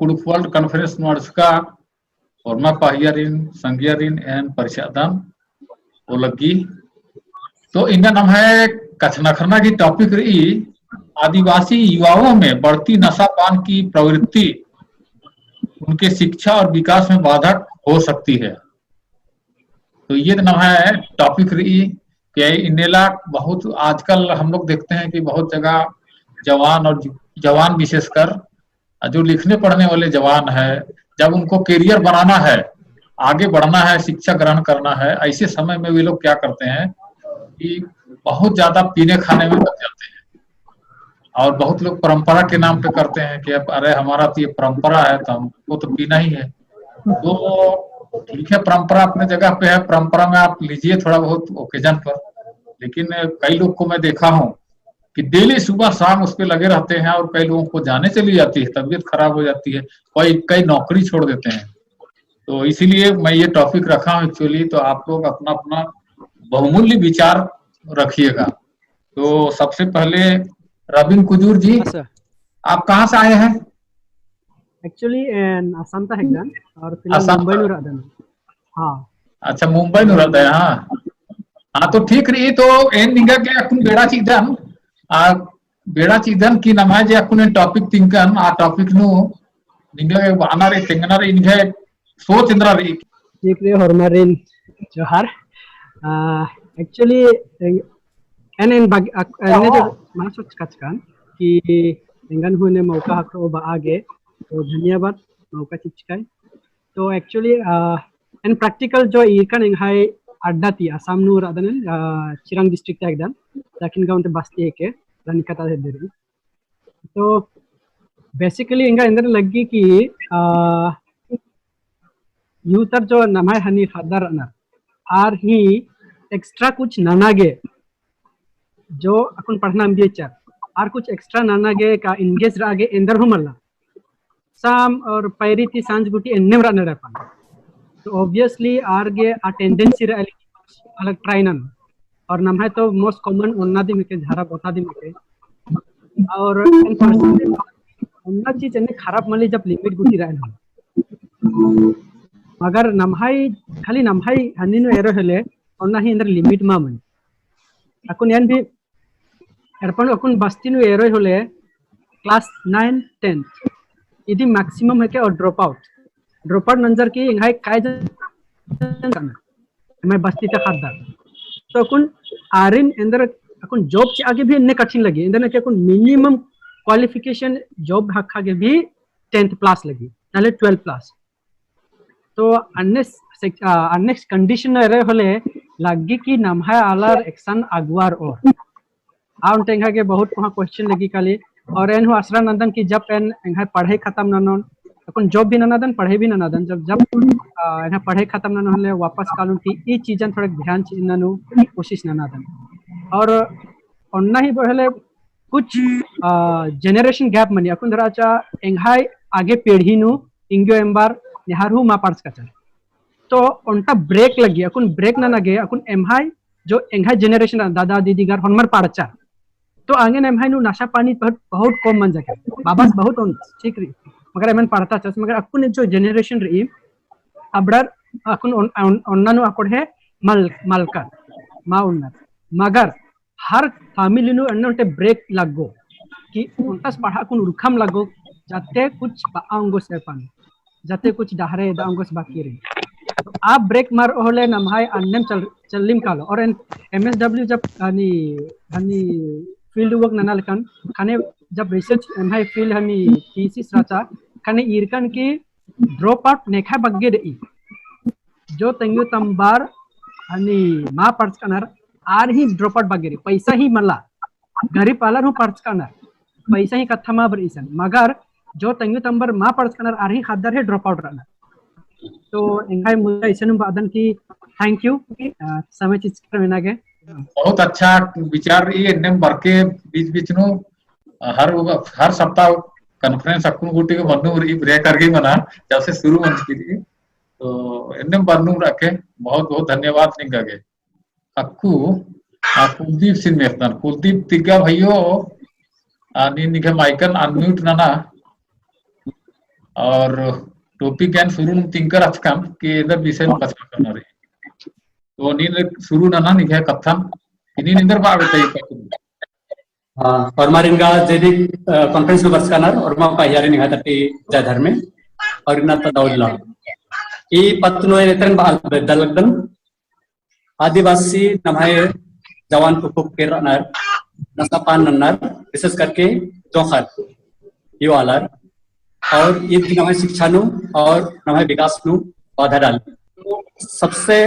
Kudup World Conference Nuarska Orma Pahiarin Sangyarin and Parishadan Olagi तो इनका नाम है कथनखरना की टॉपिक रही आदिवासी युवाओं में बढ़ती नशापान की प्रवृत्ति उनके शिक्षा और विकास में बाधक हो सकती है। तो ये नाम है टॉपिक रही कि इनेला बहुत आजकल हम लोग देखते हैं कि बहुत जगह जवान और जवान विशेषकर जो लिखने पढ़ने वाले जवान है, जब उनको करियर बनाना है, आगे बढ़ना है, शिक्षा ग्रहण करना है, ऐसे समय में वे लोग क्या करते हैं कि बहुत ज्यादा पीने खाने में लग जाते हैं और बहुत लोग परंपरा के नाम पे करते हैं कि अरे हमारा तो ये परंपरा है तो हमको तो पीना ही है। तो ठीक है, परंपरा अपने जगह पे है, परंपरा में आप लीजिए थोड़ा बहुत ओकेजन पर, लेकिन कई लोग को मैं देखा हूँ कि डेली सुबह शाम उस पर लगे रहते हैं और कई लोगों को जाने चली जाती है, तबीयत खराब हो जाती है, कई नौकरी छोड़ देते हैं। तो इसीलिए मैं ये टॉपिक रखा हूँ एक्चुअली, तो आप लोग अपना अपना बहुमूल्य विचार रखिएगा। तो सबसे पहले रबिन कुजूर जी, आप कहाँ से आए हैं? एक्चुअली असम का है और फिलहाल मुंबई में रहता हूँ। हाँ, अच्छा, मुंबई में रहता है। हाँ तो ठीक रही। तो एन निगा के अकुन बेड़ा चीदन की नमाज जे अकुन टॉपिक तिंकन आ टॉपिक नु निगा के बानारे तेंगनारे इनगे सोच इंद्रा रही ठीक रे हरमारिन जोहार। एक्चुअली एन बाग ने जो मासुच कचकान कि इंगन हुने मौका हको बागे तो धन्यवाद मौका चिचकाय। तो एक्चुअली एन प्रैक्टिकल जो इकन इंहाय अड्डा ती असम नु रादन चिरांग डिस्ट्रिक्ट एकदम दक्षिण गांव ते बस्ती के रनिकता है देरी। तो बेसिकली इंगा अंदर लगी कि यूतर जो नमाय हनी फादर ना आर ही एक्स्ट्रा कुछ नानागे जो अपन पढ़ना बेचार और कुछ एक्स्ट्रा नानागे का इंगेज रागे अंदर हो मल्ला शाम और पैरी थी सांझ गुटी एन्नेम राने रपान। तो ऑब्वियसली आर गे आ टेंडेंसी रे अलग ट्राई नन और नम है तो मोस्ट कॉमन ओन्ना दी मिके झारा बोता दी मिके और ओन्ना चीज ने खराब मली जब लिमिट गुटी रहन मगर नमहाई खाली नमहाई हनी नो एरो हेले ओन्ना ही अंदर लिमिट मा मन अकुन यान भी एरपन अकुन बस्ती नो एरो होले क्लास 9 10 इदी मैक्सिमम है के और ड्रॉप आउट नंजर की इंहाई काय जन मैं बस्ती तक खादा तो अकुन आरिन अंदर अकुन जॉब चे आगे भी इन्ने कठिन लगी इंदर के अकुन मिनिमम क्वालिफिकेशन जॉब हक्का के भी 10th प्लस लगी नाले 12 प्लस। तो अनेक्स्ट कंडीशन रे होले लगी कि नमहा आलार एक्शन अगवार और आउन टेंगा के बहुत वहां क्वेश्चन लगी खाली और एन हो आसरा नंदन की जब एन पढ़ाई खत्म ननन अपन जॉब भी ननादन पढ़ाई भी ननादन जब एन पढ़ाई खत्म नन होले वापस कालुन की ई चीजन थोड़ा ध्यान चिन्ननु कोशिश ननादन और ओन्ना ही बहले कुछ जनरेशन गैप मनी अकुन धराचा एंघाई आगे पीढ़ी नु इंगो एम्बार निहार हु मा पार्स कचा तो उनका ब्रेक लगी अकुन ब्रेक ना लगे अकुन एमहाई जो एंघाई जनरेशन दादा दीदी घर हनमर पारचा तो आगे एमहाई नु नशा पानी बहुत कम मन जाके बाबा बहुत ठीक रही मगर एमन पढ़ता चस मगर अकुन जो जनरेशन रही अबडर अकुन ओन्ना नु अकुन है मलका मा उन्नत मगर हर फैमिली नु अन्नोटे ब्रेक लगो कि उनका पढ़ा कुन उरखम लगो जाते कुछ बांगो से पान जाते कुछ डहरे दांगो से बाकी रही तो आप ब्रेक मार होले नमहाई अन्नम चलिम कालो और एमएसडब्ल्यू जब हनी फील्ड वर्क नना लकन खाने जब रिसर्च एमहाई फील्ड हनी थीसिस रचा खाने इरकन की ड्रॉप आउट नेखा बग्गे रही जो तंगु तंबार हनी मा पर्स कनर आर ही ड्रॉप आउट बग्गे पैसा ही मला गरीब पालर हूँ पर्स कनर पैसा ही कथा मा बरीसन मगर जो तंगु तंबर मा पर्स कनर आर ही खादर है ड्रॉप आउट रहना। तो इंगाई मुझे इसन बादन की थैंक यू समय चीज कर में नागे बहुत अच्छा विचार ये नेम बरके बीच नो हर सप्ताह कॉन्फ्रेंस अकुन गुटी के मन्नू री ब्रेक करके मना जब से शुरू मन की तो एनम बन्नू रखे बहुत बहुत धन्यवाद निंगा के अक्कू कुलदीप सिंह मेहतान कुलदीप तिगा भाइयों नी निके माइकन अनम्यूट नाना और टॉपिक एन शुरू तिंकर अचकम कि इधर विषय में कथन करना रही तो नीन शुरू ना निघे कथन इन्हीं निंदर बाग तई और मारिंगा जेदी कॉन्फ्रेंस में बरसकानार और मा का यारी निघा तटी जाधर में और इना तदाउल्ला ई पत्नो नेत्रन बाल दलगदन आदिवासी नमाय जवान कुकुक के रनार नसापान नन्नार विशेष करके जोखर यो आलर और ये नमाय शिक्षा नु और नमाय विकास नु बाधा डाल सबसे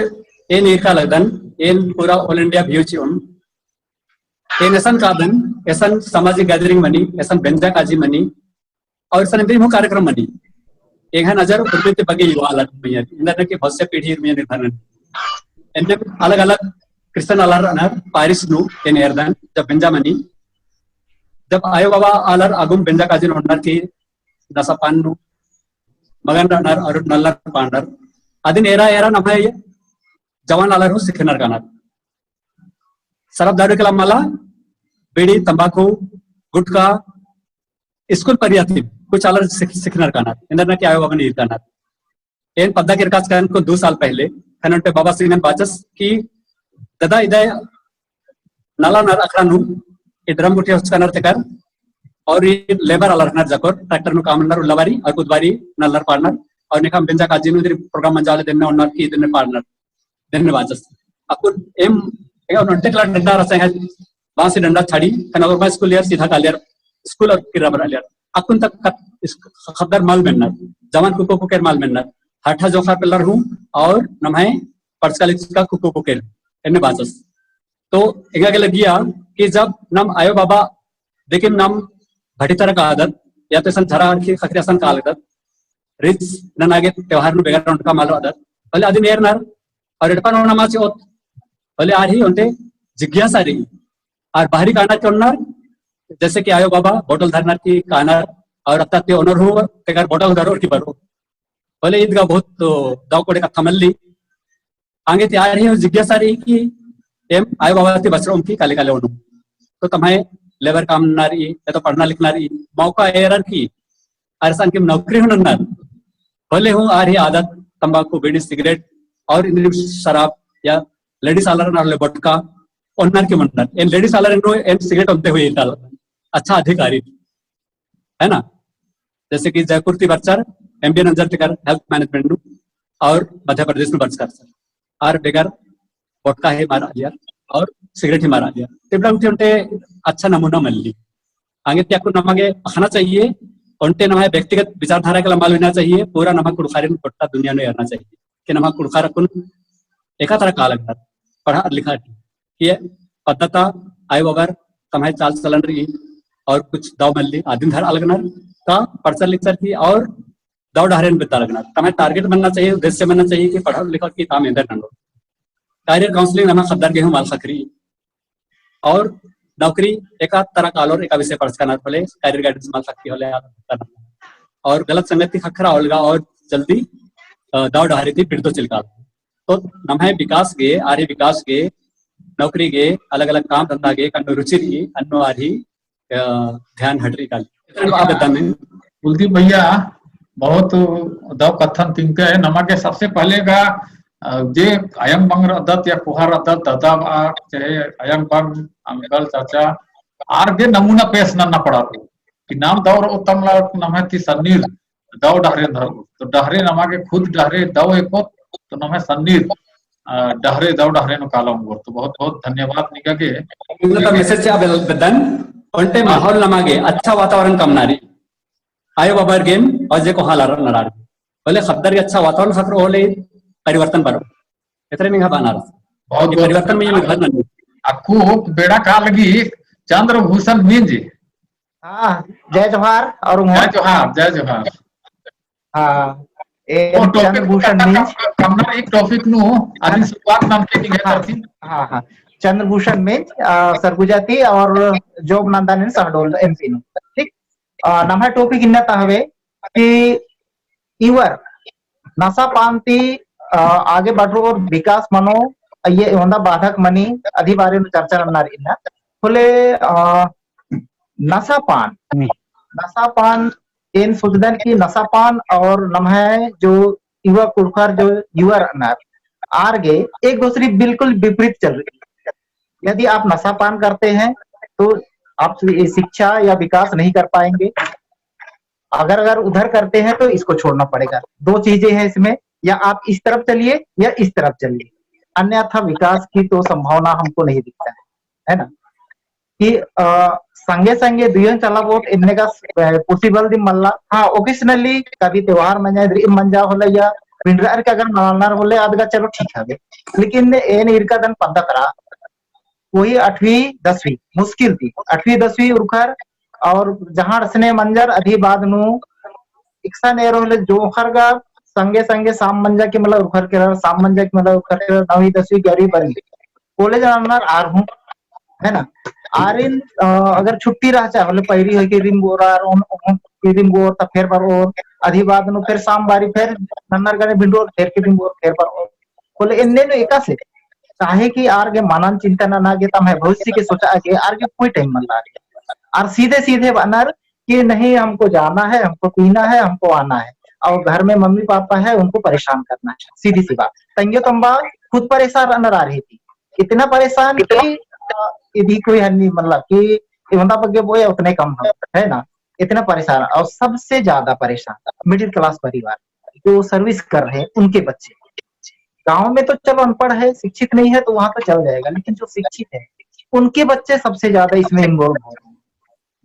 ये निर्का लगदन ये पूरा ऑल इंडिया व्यू चिउन ये ऐसा कादन ऐसा सामाजिक गैदरिंग मनी ऐसा बेंजा काजी मनी और ऐसा निम्न कार्यक्रम मनी एक है नजर उद्देश्य बगे युवा अलग में इंदर के बहुत से पीढ़ी में निर्धारण इनमें अलग अलग क्रिश्चियन अलर अनर पारिस नु इन एर्दन जब बेंजा मनी जब आयो बाबा अलर आगुम बेंजा काजी नोंडर की नसापान नु मगन अनर और नल्लर पांडर अदिन एरा एरा नमाय जवान अलर हु सिखनर कानर सरब दारू के मला बीड़ी तंबाकू गुटखा स्कूल परियाती कुछ अलग सिखनर कानर इंदर ना क्या आयो बाबा नीर कानर एन पद्दा के काज करन को 2 साल पहले खनन पे बाबा सिंह बाचस की ददा इदय नाला नर अखरानु इधरम गुटिया उसकानर तेकर और ये लेबर अलर नर जकोर ट्रैक्टर नु काम नर उल्लावारी और कुदवारी नल्लर पार्टनर और निकम बेंजा काजी नु प्रोग्राम मंजाले देने उन्नर की देने पार्टनर देने बाचस अकुन एम एक नंटे क्लास डंडा रसे है वहां से डंडा छड़ी कनगर में स्कूल यार सीधा कालियर स्कूल और किराबर आलियर अकुन तक खबर माल बनना जवान कुको कुकेर माल बनना हाठा जोखा पिलर हूं और नमाय पर्सकालिक्स का कुको कुकेर इन्हें बाचस तो एक आगे लगिया कि जब नम आयो बाबा देखिए नम भटीतर का आदत या तो सन झरा की खखरियासन का आदत रिच ननागे त्योहार नु बैकग्राउंड का मालो आदत भले आदि नेर नर और इडपन होना माचे ओत भले आ रही उनते जिज्ञासा रही और बाहरी कानर के उन्नर जैसे कि आयो बाबा बोतल धरनर की कानर और अब तक ओनर हो तेगर बोतल धरो की बरो भले ईदगा बहुत दाव कोड़े का थमल्ली आगे तैयार रही और जिज्ञासा रही कि एम आयो बाबा ते बचरों की काले काले ओनु तो तुम्हें लेबर काम नारी या तो पढ़ना लिखना रही मौका एरर की अरसान की नौकरी होना ना भले हूँ आ रही आदत तंबाकू बीड़ी सिगरेट और शराब या लेडीज आलर नाले बटका ओनर के मनर इन लेडीज आलर नो इन सिगरेट होते हुए डाल अच्छा अधिकारी है ना जैसे कि जयपुर की बच्चर एमबीए नजर टिकर हेल्थ मैनेजमेंट नु और मध्य प्रदेश में बच्चर सर और बेगर बटका है मारा लिया और सिगरेट ही मारा लिया टिबला उठे उनटे अच्छा नमूना मिल ली आगे क्या को नमागे खाना चाहिए उनटे नमागे व्यक्तिगत विचारधारा के लंबा लेना चाहिए पूरा नमक कुड़खारे में पट्टा दुनिया में रहना चाहिए कि नमक कुड़खारा कुन एका तरह का लगता पढ़ा लिखा कि पद्धता आयो अगर कमाई चाल चलन रही और कुछ दाव मल्ली आदिम धर अलगनर का पर्चर लिखकर की और दाव ढारेन बिता लगना कमाई टारगेट बनना चाहिए उद्देश्य बनना चाहिए कि पढ़ा लिखा की ताम इंदर नंडो कैरियर काउंसलिंग नमा खद्दर गेहूं माल खकरी और नौकरी एका तरह कालोर एका विषय पढ़ करना बोले कैरियर गाइडेंस माल खकरी होले और गलत संगति खखरा होलगा और जल्दी दाव ढारे थी फिर तो चिलका तो नमहे विकास गे आर्य विकास गे नौकरी गे अलग अलग काम धंधा गे कन्नो रुचि रही अन्नो आरी ध्यान हटरी काल कुलदीप भैया बहुत दव कथन तिंके है नमा के सबसे पहले का जे अयंग बंग अदत या कुहार अदत दादा चाहे अयंग बंग अंकल चाचा आर गे नमूना पेश नन्ना पड़ा कि नाम दौर उत्तम ला नमः की सन्नीर दव डहरे धर तो डहरे नमा के खुद डहरे दव एको तो नमः सन्नीर डहरे दव डहरे नो कालम गोर तो बहुत बहुत धन्यवाद निका के मैसेज से बदन उल्टे माहौल नमागे अच्छा वातावरण कमनारी आयो बाबर गेम और जे को हालार नरार बोले खद्दर अच्छा वातावरण खतर होले परिवर्तन बरो इतने में बनारस बहुत परिवर्तन में ये घर नहीं आपको बेड़ा का लगी चंद्रभूषण मीन जी हाँ जय जोहार और जय जोहार जय जोहार हाँ चंद्रभूषण मीन कमना एक टॉपिक नु आदि शुरुआत नाम के निगे करती हाँ हाँ चंद्रभूषण मीन सरगुजा थी और जॉब नंदन सहडोल एमपी नु ठीक नम्हा टॉपिक इन्नता हवे कि इवर नशा पांति आगे बढ़ो और विकास मनो ये होंदा बाधक मनी अधि बारे में चर्चा करना बोले नशा पान एन सुजदन की नशापान और नमः जो युवा कुड़खर जो युवा रनर आगे एक दूसरी बिल्कुल विपरीत चल रही है। यदि आप नशापान करते हैं तो आप शिक्षा या विकास नहीं कर पाएंगे, अगर उधर करते हैं तो इसको छोड़ना पड़ेगा। दो चीजें हैं इसमें, या आप इस तरफ चलिए या इस तरफ चलिए, अन्यथा विकास की तो संभावना हमको नहीं दिखता है ना। कि संगे संगे दुयन चलाबोट इनने का पॉसिबल दी मल्ला हाँ ओकेशनली कभी त्योहार मंजा होले या विंडर के अगर मनाना होले आदगा चलो ठीक है, लेकिन एन इरका दन पद्धतरा वही 8वीं 10वीं मुश्किल थी, 8वीं 10वीं उरखर और जहां रसने मंजर अधि बाद नु इक्सा नेरो होले जोखर गा संगे संगे साम मंजा के मतलब उखर के साम मंजा के मतलब उखर के 9वीं 10वीं 11वीं 12वीं कॉलेज रनर आर हूं है ना। आरिन अगर छुट्टी रह चाहे बोले पैरी है कि रिम गोरा रिम गोर त फेर पर और अधि बाद नु फिर शाम बारी फिर नन्नर गने बिंडोर फेर के रिम गोर फेर पर और बोले इन्ने नु एका से चाहे कि आर के मानन चिंता ना गे तम है भविष्य के सोचा के आर के कोई टाइम मन लागे और सीधे सीधे बनर कि नहीं हमको जाना है, हमको पीना है, हमको आना है और घर में मम्मी पापा है उनको परेशान करना है, सीधी सी बात। तंगे तंबा खुद परेशान रनर आ रही थी, इतना परेशान कि यदि कोई हन्नी मतलब कि बंदा पगे बोए उतने कम है ना, इतना परेशान। और सबसे ज्यादा परेशान मिडिल क्लास परिवार जो सर्विस कर रहे हैं उनके बच्चे। गांव में तो चलो अनपढ़ है शिक्षित नहीं है तो वहां तो चल जाएगा, लेकिन जो शिक्षित है उनके बच्चे सबसे ज्यादा इसमें इन्वॉल्व हो रहे हैं।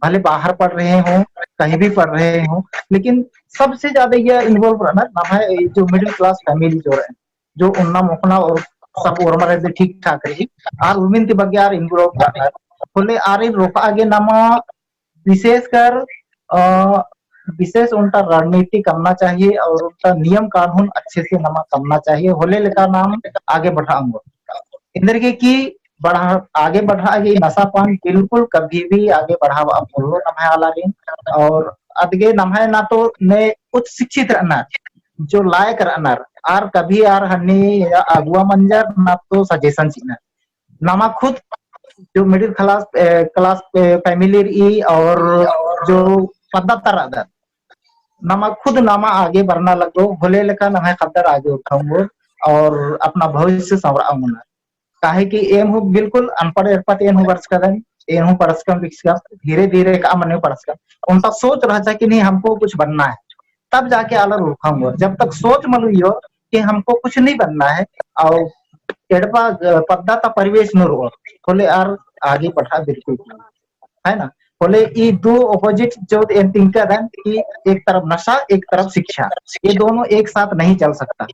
भले बाहर पढ़ रहे हों कहीं भी पढ़ रहे हों, लेकिन सबसे ज्यादा ये इन्वॉल्व रहना ना है जो मिडिल क्लास फैमिली जो रहे जो उन्ना मोकना और सब और ठीक ठाक रही और उमिन के बगैर इन्वॉल्व रहना बोले आर रोका आगे नामा विशेषकर विशेष उनका रणनीति करना चाहिए और उनका नियम कानून अच्छे से नमा करना चाहिए। होले लेका नाम आगे बढ़ाऊंगा इंद्र के की बढ़ा आगे बढ़ाएगी नशापान बिल्कुल कभी भी आगे बढ़ावा बोलो नमहे और अदगे नमहे ना तो ने उच्च शिक्षित रहना जो लायक रहना आर कभी आर हन्नी अगुआ मंजर ना तो सजेशन सीखना नामा खुद जो मिडिल क्लास फैमिली और जो पद्धतर नामा खुद नामा आगे बढ़ना लगो भले लेका नमहे खतर आगे उठाऊंगो और अपना भविष्य संवराऊंगा। काहे कि एम हो बिल्कुल अनपढ़ एरपत एन हो वर्ष का एन हो परस्कम विकसित धीरे धीरे का मन परस्कम उनका सोच रहा था कि नहीं हमको कुछ बनना है, तब जाके अलग उठाऊंगा। जब तक सोच मलुइयो कि हमको कुछ नहीं बनना है और एडपा पद्धत परिवेश न रो बोले यार आगे बढ़ा बिल्कुल है ना। बोले ये दो ऑपोजिट जो थिंकर है कि एक तरफ नशा एक तरफ शिक्षा, ये दोनों एक साथ नहीं चल सकता।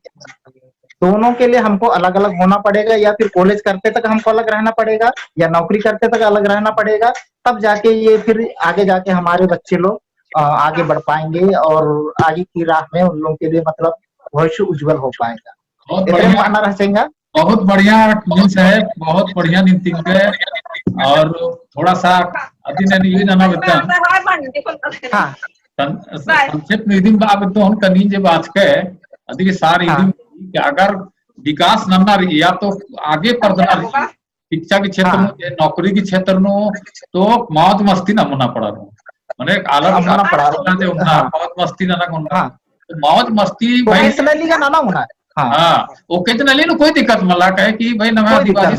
दोनों के लिए हमको अलग अलग होना पड़ेगा, या फिर कॉलेज करते तक हमको अलग रहना पड़ेगा या नौकरी करते तक अलग रहना पड़ेगा, तब जाके ये फिर आगे जाके हमारे बच्चे लोग आगे बढ़ पाएंगे और आगे की राह में उन लोगों के लिए मतलब भविष्य उज्जवल हो पाएगा। बहुत बढ़िया न्यूज है, बहुत बढ़िया नीति है। और थोड़ा सा संक्षिप्त निधि कनी जे बात के अधिक सार कि अगर विकास नन्ना रही या तो आगे पढ़ना रही शिक्षा के क्षेत्र में नौकरी के क्षेत्र में तो मौज मस्ती न होना पड़ा मैंने मौज मस्ती मौज मस्ती हाँ ओकेजनली कोई दिक्कत मला कहे कि भाई नवा आदिवासी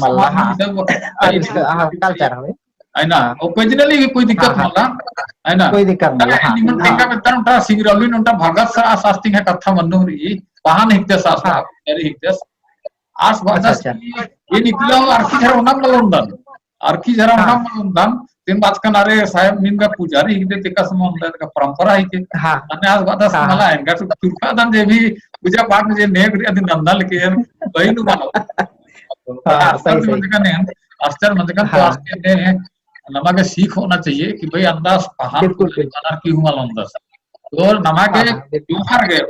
है ना ओकेजनली कोई दिक्कत मला है ना कोई दिक्कत नहीं सिंगरौली उनका भगत शास्त्री है कथा मनु रही पहान हिक्ते शास्त्र हिक्ते आस बात ये निकला आरखी झरा होना मलंदन आरखी झरा होना मलंदन तीन बात का नारे साहेब नीम का पुजारी हिक्ते तिका समंदर का परंपरा हिक्ते अन्य आस बात मला है का तुरका दन जे भी पूजा पाठ में जे नेक रे दिन नंदल के वही नु मानो आश्चर्य मंजकन तो आस्ते ने नमा के सीख होना चाहिए कि भाई अंदाज पहाड़ बनार की हुआ अंदाज तो नमा के त्योहार गए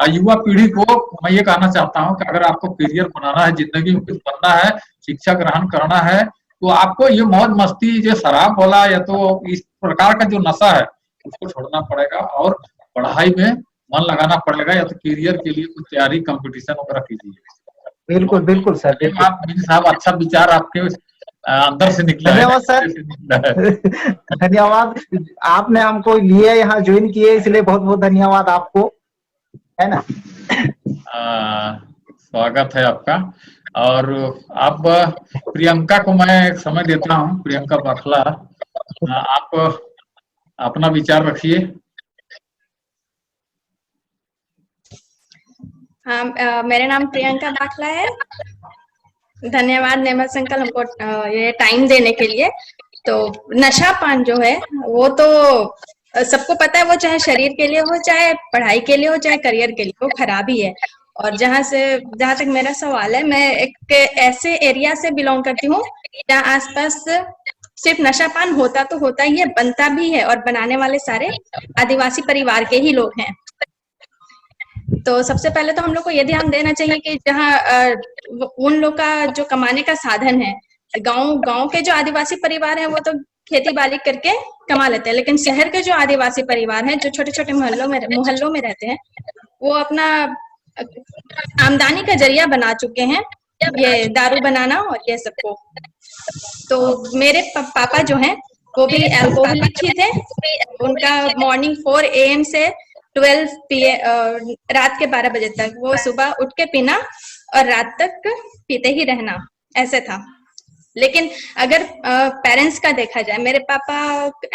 युवा पीढ़ी को मैं ये कहना चाहता हूँ कि अगर आपको करियर बनाना है, जिंदगी में कुछ बनना है, शिक्षा ग्रहण करना है, तो आपको ये मौज मस्ती जो शराब बोला या तो इस प्रकार का जो नशा है उसको छोड़ना पड़ेगा और पढ़ाई में मन लगाना पड़ेगा, या तो करियर के लिए कुछ तैयारी कंपटीशन वगैरह कीजिए। बिल्कुल बिल्कुल सर। आप साहब अच्छा विचार आपके अंदर से निकला है, धन्यवाद सर। अंदर से निकला है। धन्यवाद, आपने हमको लिए यहाँ ज्वाइन किए, इसलिए बहुत बहुत धन्यवाद आपको, है ना। स्वागत है आपका। और अब प्रियंका को मैं समय देता हूँ। प्रियंका बाखला, आप अपना विचार रखिए। हाँ, मेरा नाम प्रियंका बाखला है। धन्यवाद नेमत अंकल हमको ये टाइम देने के लिए। तो नशा पान जो है वो तो सबको पता है, वो चाहे शरीर के लिए हो, चाहे पढ़ाई के लिए हो, चाहे करियर के लिए, वो खराबी है। और जहाँ तक मेरा सवाल है, मैं एक ऐसे एरिया से बिलोंग करती हूँ जहाँ आसपास सिर्फ नशा पान होता तो होता ही है, बनता भी है, और बनाने वाले सारे आदिवासी परिवार के ही लोग हैं। तो सबसे पहले तो हम लोग को ये ध्यान देना चाहिए कि जहाँ उन लोग का जो कमाने का साधन है, गांव के जो आदिवासी परिवार हैं वो तो खेती बाड़ी करके कमा लेते हैं, लेकिन शहर के जो आदिवासी परिवार हैं, जो छोटे छोटे मोहल्लों में रहते हैं, वो अपना आमदनी का जरिया बना चुके हैं ये दारू बनाना और ये सबको। तो मेरे पापा जो हैं वो भी अल्कोहलिक ही थे। उनका मॉर्निंग 4 AM से 12 PM रात के 12 बजे तक वो सुबह उठ के पीना और रात तक पीते ही रहना, ऐसे था। लेकिन अगर पेरेंट्स का देखा जाए, मेरे पापा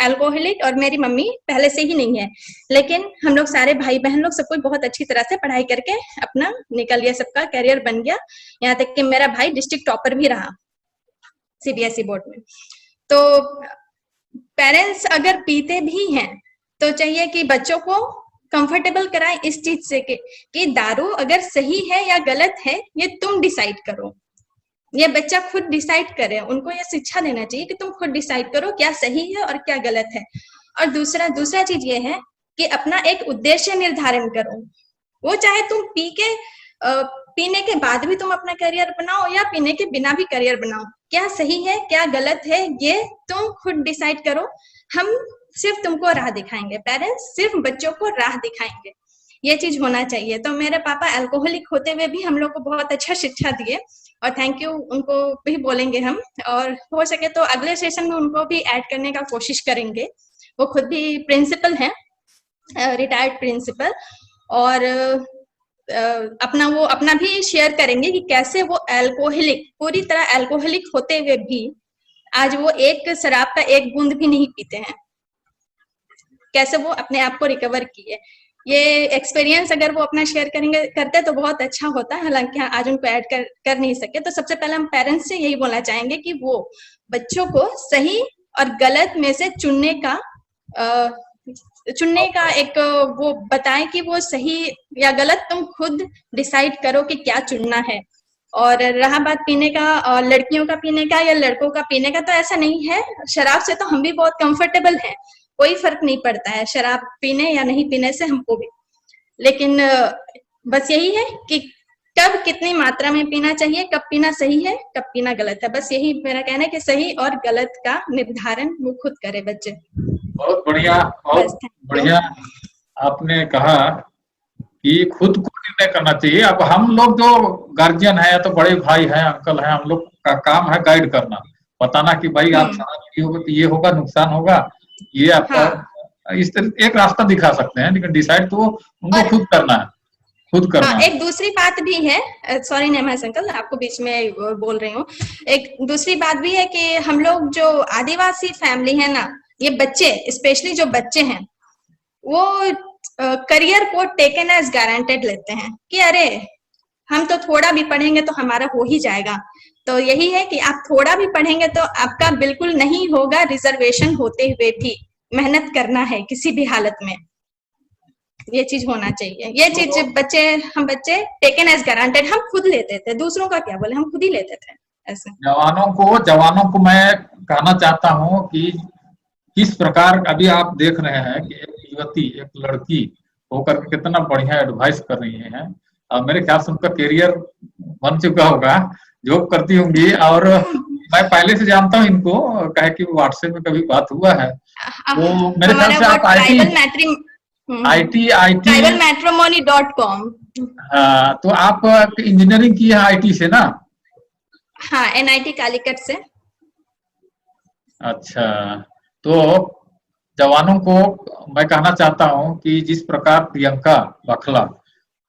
अल्कोहलिक और मेरी मम्मी पहले से ही नहीं है, लेकिन हम लोग सारे भाई बहन लोग सब कोई बहुत अच्छी तरह से पढ़ाई करके अपना निकल गया, सबका करियर बन गया। यहाँ तक कि मेरा भाई डिस्ट्रिक्ट टॉपर भी रहा CBSE बोर्ड में। तो पेरेंट्स अगर पीते भी हैं तो चाहिए कि बच्चों को कंफर्टेबल कराएं इस चीज से कि दारू अगर सही है या गलत है ये तुम डिसाइड करो, ये बच्चा खुद डिसाइड करे। उनको ये शिक्षा देना चाहिए कि तुम खुद डिसाइड करो क्या सही है और क्या गलत है। और दूसरा चीज ये है कि अपना एक उद्देश्य निर्धारण करो। वो चाहे तुम पीने के बाद भी तुम अपना करियर बनाओ या पीने के बिना भी करियर बनाओ, क्या सही है क्या गलत है ये तुम खुद डिसाइड करो। हम सिर्फ तुमको राह दिखाएंगे, पेरेंट्स सिर्फ बच्चों को राह दिखाएंगे, ये चीज होना चाहिए। तो मेरे पापा अल्कोहलिक होते हुए भी हम लोग को बहुत अच्छा शिक्षा दिए, और थैंक यू उनको भी बोलेंगे हम। और हो सके तो अगले सेशन में उनको भी ऐड करने का कोशिश करेंगे। वो खुद भी प्रिंसिपल हैं, रिटायर्ड प्रिंसिपल, और अपना भी शेयर करेंगे कि कैसे वो अल्कोहलिक, पूरी तरह अल्कोहलिक होते हुए भी आज वो एक शराब का एक बूंद भी नहीं पीते हैं, कैसे वो अपने आप को रिकवर किए। ये एक्सपीरियंस अगर वो अपना शेयर करते तो बहुत अच्छा होता है, हालांकि आज उनको ऐड कर नहीं सके। तो सबसे पहले हम पेरेंट्स से यही बोलना चाहेंगे कि वो बच्चों को सही और गलत में से चुनने का एक वो बताएं कि वो सही या गलत तुम खुद डिसाइड करो कि क्या चुनना है। और रहा बात पीने का, और लड़कियों का पीने का या लड़कों का पीने का, तो ऐसा नहीं है। शराब से तो हम भी बहुत कंफर्टेबल हैं, कोई फर्क नहीं पड़ता है शराब पीने या नहीं पीने से हमको भी। लेकिन बस यही है कि कब कितनी मात्रा में पीना चाहिए, कब पीना सही है कब पीना गलत है, बस यही मेरा कहना है कि सही और गलत का निर्धारण वो खुद करे बच्चे। बहुत बढ़िया आपने कहा कि खुद को निर्णय करना चाहिए। अब हम लोग जो गार्जियन है या तो बड़े भाई हैं, अंकल हैं, हम लोग का काम है गाइड करना, बताना कि भाई आप शराब पियोगे तो ये होगा, नुकसान होगा, ये आपका इस तरह एक रास्ता दिखा सकते हैं, लेकिन डिसाइड तो उनको खुद करना है, खुद करना है। एक दूसरी बात भी है, सॉरी नेमहस अंकल आपको बीच में बोल रही हूँ, एक दूसरी बात भी है कि हम लोग जो आदिवासी फैमिली है ना, ये बच्चे स्पेशली जो बच्चे हैं वो करियर को टेकन एज गारंटेड लेते हैं कि अरे हम तो थोड़ा भी पढ़ेंगे तो हमारा हो ही जाएगा। तो यही है कि आप थोड़ा भी पढ़ेंगे तो आपका बिल्कुल नहीं होगा, रिजर्वेशन होते हुए भी मेहनत करना है किसी भी हालत में, ये चीज होना चाहिए। ये चीज हम बच्चे टेकन एज गारंटेड हम खुद लेते थे, दूसरों का क्या बोले, हम खुद ही लेते थे। ऐसे जवानों को मैं कहना चाहता हूँ कि किस प्रकार अभी आप देख रहे हैं कि एक युवती, एक लड़की होकर कितना बढ़िया एडवाइस कर रही है, और मेरे ख्याल से उनका करियर बन चुका होगा, जॉब करती होंगी। और मैं पहले से जानता हूँ इनको, कहे कि व्हाट्सएप में कभी बात हुआ है, तो मेरे ख्याल से आप tribalmatrimony.com। हाँ, तो आप इंजीनियरिंग की है IT से ना? हाँ, NIT कालीकट से। अच्छा, तो जवानों को मैं कहना चाहता हूं कि जिस प्रकार प्रियंका बखला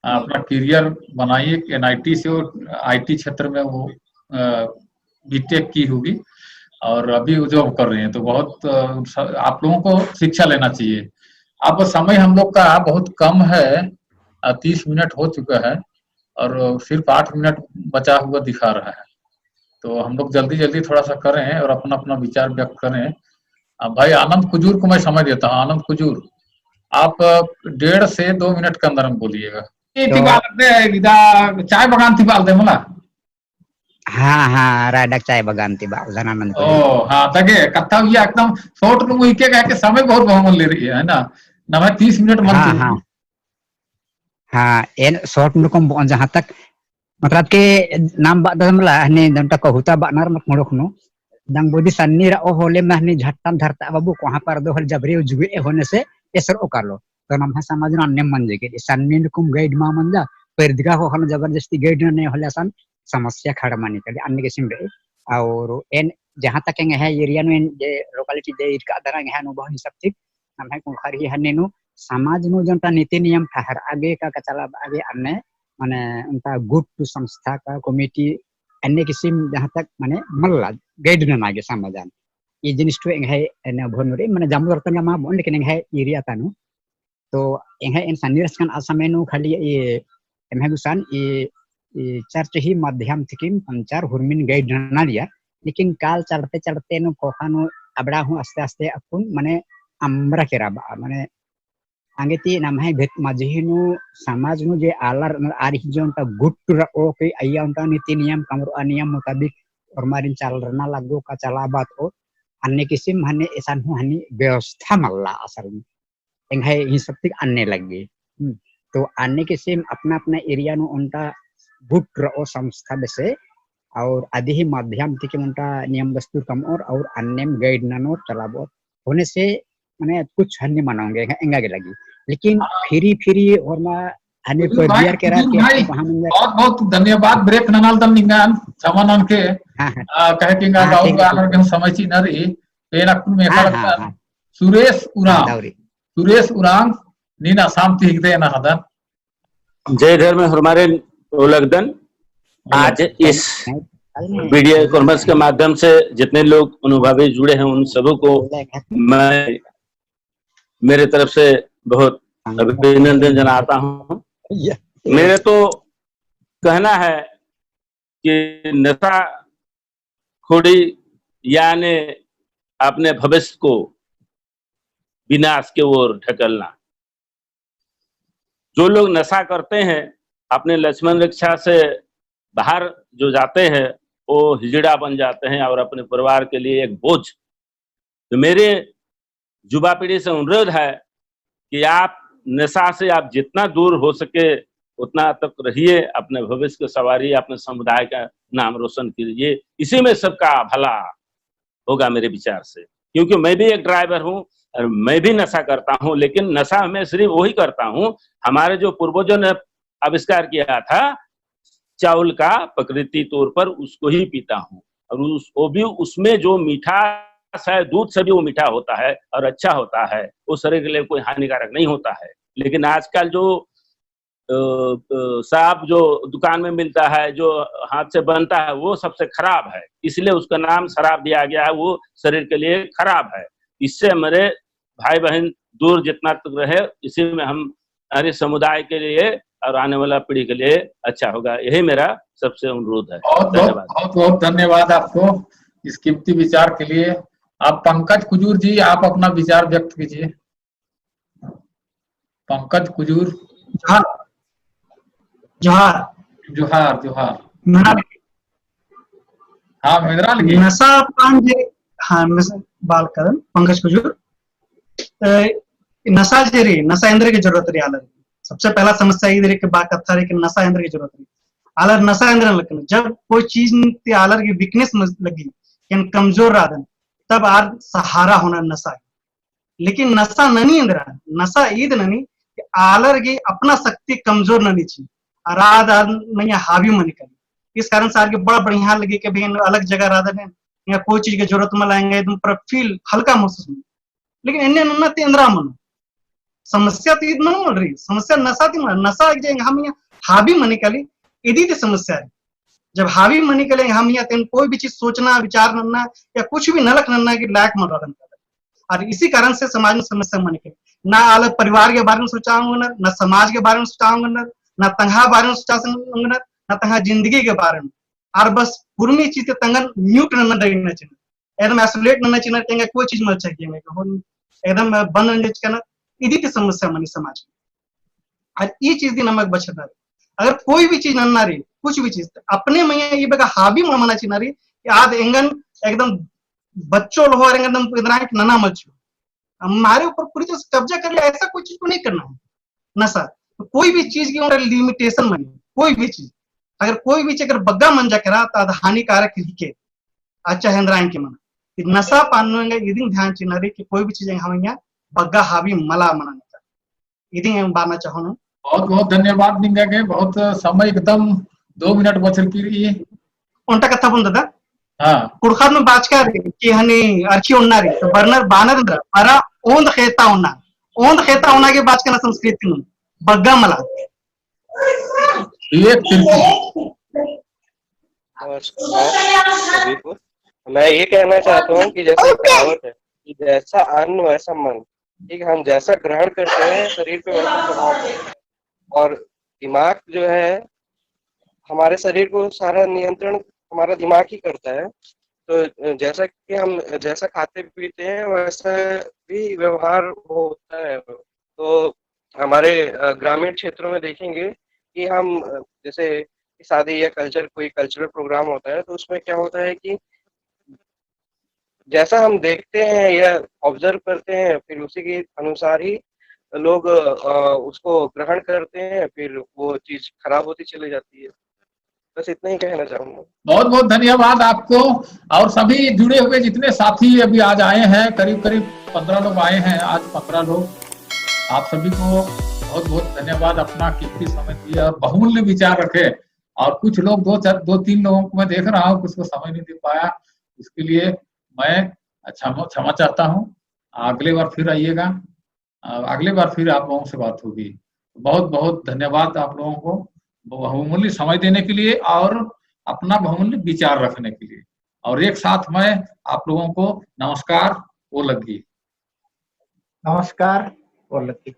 अपना करियर बनाई है एनआईटी से, और आईटी क्षेत्र में वो बीटेक की होगी और अभी वो जॉब कर रही हैं, तो बहुत आप लोगों को शिक्षा लेना चाहिए। अब समय हम लोग का बहुत कम है, 30 मिनट हो चुका है और सिर्फ 8 मिनट बचा हुआ दिखा रहा है, तो हम लोग जल्दी जल्दी थोड़ा सा करें और अपना अपना विचार व्यक्त करें। अब भाई आनंद कुजूर को मैं समय देता हूँ। आनंद कुजूर, आप 1.5 से 2 मिनट के अंदर हम बोलिएगा। चाय बगान थी बाल दे मला। हाँ राडक चाय बगान थी बाल धनानंद को। ओ हाँ, तगे कथा ये एकदम शॉर्ट रूम हुई के समय बहुत बहुमूल्य ले रही है ना, ना मैं 30 मिनट मन हाँ हाँ हाँ एन शॉर्ट में जहाँ तक मतलब के नाम बात दमला हने दंटा को हुता बानर मत मोड़खनो दंग बोदी सन्नी रा ओ होले में हने झट्टम धरता बाबू को वहां पर दो हल जबरे जुगे होने से एसर ओकालो तो नम समाज ना नेम मन जे सन्नी कुम गाइड मा मंदा परदिगा हो हन जबरदस्ती गाइड ने होले सन समस्या खड़ा मानी के अन्य किस्म रे और एन जहां तक है एरिया में जे लोकेलिटी जे इरका दरंग है नो बहुत हिसाब ठीक हम है को खरी हने नो समाज नो जनता नीति नियम ठहर आगे का चला आगे अन्य माने उनका गुट टू संस्था का कमिटी अन्य किस्म जहाँ तक माने मल्ला गाइड न नागे समाजान ये जिनिस तो है न भनरे माने जामु रतन मा बोन लेकिन है एरिया तानु तो है इन सन्निरस kan asamenu खाली ये एमहेगुसान ये चर्च ही माध्यम थिकिम पंचार हुरमिन गाइड ना लिया लेकिन काल चढ़ते चढ़ते नो कोहानो अबड़ा हूं आस्ते आस्ते अपुन माने अमरा केराबा माने आंगेती नाम है भेट माजिनु समाज नु जे आलर आर हिजों ता गुट ओ के आया उनका नीति नियम कमरो नियम मुताबिक और मारिन चाल रना लागो का चला बात ओ अन्य किस्म हने ऐसा हनी व्यवस्था मल्ला असल में एंगे ही सब तक अन्य लगे तो अन्य किस्म अपना अपना एरिया नु उनका गुट ओ संस्था बसे और आदि ही माध्यम थी उनका नियम दस्तूर कम और अन्य गाइड नानो चलाबो होने से माने कुछ हन्नी मनाओगे एंगा के लगी लेकिन फ्री और ना हने पर दियर के रात के बहुत बहुत धन्यवाद ब्रेक ननाल दम निंगान समानन के कहे किंगा गाउन गानर के समझी न रही पेना कुन में खलक सुरेश उरांग नीना शांति हिगदे ना हदन जय धर्म हमारे उलगदन आज इस वीडियो कॉन्फ्रेंस के माध्यम से जितने लोग अनुभवी जुड़े हैं उन सबों को मैं मेरे तरफ से बहुत अभिनंदन जनाता हूँ। मेरे तो कहना है कि नशा खोड़ी यानी अपने भविष्य को विनाश के ओर ढकेलना। जो लोग नशा करते हैं अपने लक्ष्मण रेखा से बाहर जो जाते हैं वो हिजड़ा बन जाते हैं और अपने परिवार के लिए एक बोझ। तो मेरे युवा पीढ़ी से अनुरोध है कि आप नशा से आप जितना दूर हो सके उतना तक रहिए, अपने भविष्य की सवारी अपने समुदाय का नाम रोशन कीजिए, इसी में सबका भला होगा मेरे विचार से। क्योंकि मैं भी एक ड्राइवर हूँ और मैं भी नशा करता हूँ, लेकिन नशा मैं सिर्फ वही करता हूँ हमारे जो पूर्वजों ने आविष्कार किया था चावल का प्रकृति तौर पर उसको ही पीता हूँ और वो भी उसमें जो मीठा है दूध से भी वो मीठा होता है और अच्छा होता है, वो शरीर के लिए कोई हानिकारक नहीं होता है। लेकिन आजकल जो शराब जो दुकान में मिलता है जो हाथ से बनता है वो सबसे खराब है, इसलिए उसका नाम शराब दिया गया है, वो शरीर के लिए खराब है। इससे हमारे भाई बहन दूर जितना तक रहे, इसी में हम हमारे समुदाय के लिए और आने वाला पीढ़ी के लिए अच्छा होगा, यही मेरा सबसे अनुरोध है। धन्यवाद, बहुत बहुत धन्यवाद आपको इस कीमती विचार के लिए। आप पंकज कुजूर जी, आप अपना विचार व्यक्त कीजिए। पंकज कुजूर। जोहार जोहार जोहार। हाँ मेरा नशा पान जे हाँ बाल कदम पंकज कुजूर नशा जे रे नशा इंद्र की जरूरत रही आलर। सबसे पहला समस्या ये के बात कथा रही कि नशा इंद्र की जरूरत रही आलर नशा इंद्र लगन जब कोई चीज आलर की वीकनेस लगी कि कमजोर राधन तब आर सहारा होना नशा। लेकिन नशा ननी इंद्र नशा ईद ननी कि आलर की अपना शक्ति कमजोर ननी छी राध नहीं हावी मन कर। इस कारण से आगे बड़ा बढ़िया लगे कि भाई अलग जगह राधन है या कोई चीज की जरूरत में लाएंगे एकदम पर फील हल्का महसूस में लेकिन इन्हें नन्ना तेंद्रा मन समस्या तो मन मल रही समस्या नशा थी नशा एक जगह हम यहाँ हावी मनी कली इदी थी समस्या है जब हावी मनी कले हम यहाँ कोई भी चीज सोचना विचार नन्ना या कुछ भी नलक नन्ना की लायक मन रहा और इसी कारण से समाज में समस्या मन के ना अलग परिवार के बारे में सोचाऊंगा न समाज के बारे में सोचाऊंगा न तंगा बारे में सोचा न तंगा जिंदगी के बारे में और बस पुरनी चीज के तंगन म्यूट न रहना चाहिए एकदम आइसोलेट न चाहिए कोई चीज मत चाहिए एकदम बंद रहना चाहिए इदी की समस्या मनी समाज में और ये चीज दी नमक बचत रही अगर कोई भी चीज नन्ना रही कुछ भी चीज अपने में ये बेगा हावी मना चाहिए रही याद एंगन एकदम बच्चों लो एकदम नना मत हमारे ऊपर पूरी तरह से कब्जा कर लिया ऐसा कोई चीज को नहीं करना है नशा तो कोई भी चीज की लिमिटेशन बनी कोई भी चीज अगर कोई भी चीज अगर बग्गा मन जा करा तो हानिकारक के अच्छा हेंद्राइन के मन नशा पान इदी ध्यान चिन्ह रही कि कोई भी चीज हम यहाँ बग्गा हावी मला मनाने का इदी बारना चाहो बहुत बहुत धन्यवाद निंगा के बहुत समय एकदम 2 मिनट बचर की उनका कथा बोल दादा हाँ कुड़खार में बाचका कि हनी अर्ची उन्नारी तो बर्नर बानर अरा ओंद खेता उन्ना के बाचका ना संस्कृति में बग्गा मला सभी को मैं ये कहना चाहता हूँ कि जैसे कहावत है कि जैसा अन्न वैसा मन ठीक हम जैसा ग्रहण करते हैं शरीर पे वैसा प्रभाव पड़ता है और दिमाग जो है हमारे शरीर को सारा नियंत्रण हमारा दिमाग ही करता है तो जैसा कि हम जैसा खाते पीते हैं वैसा भी व्यवहार होता है तो हमारे ग्रामीण क्षेत्रों में देखेंगे कि हम जैसे शादी या कोई कल्चरल प्रोग्राम होता है तो उसमें क्या होता है कि जैसा हम देखते हैं या ऑब्जर्व करते हैं फिर उसी के अनुसार ही लोग उसको ग्रहण करते हैं फिर वो चीज खराब होती चली जाती है बस इतना ही कहना चाहूंगा बहुत बहुत धन्यवाद आपको और सभी जुड़े हुए जितने साथी अभी आज आए हैं करीब 15 लोग आए हैं आज 15 लोग आप सभी को बहुत बहुत धन्यवाद अपना कीमती समय दिया और बहुमूल्य विचार रखे और कुछ लोग 2-3 लोगों को मैं देख रहा हूँ कुछ को समय नहीं दे पाया इसके लिए मैं क्षमा चाहता हूँ अगले बार फिर आइएगा अगले बार फिर आप लोगों से बात होगी बहुत बहुत धन्यवाद आप लोगों को बहुमूल्य समय देने के लिए और अपना बहुमूल्य विचार रखने के लिए और एक साथ मैं आप लोगों को नमस्कार ओ लगी नमस्कार और लगी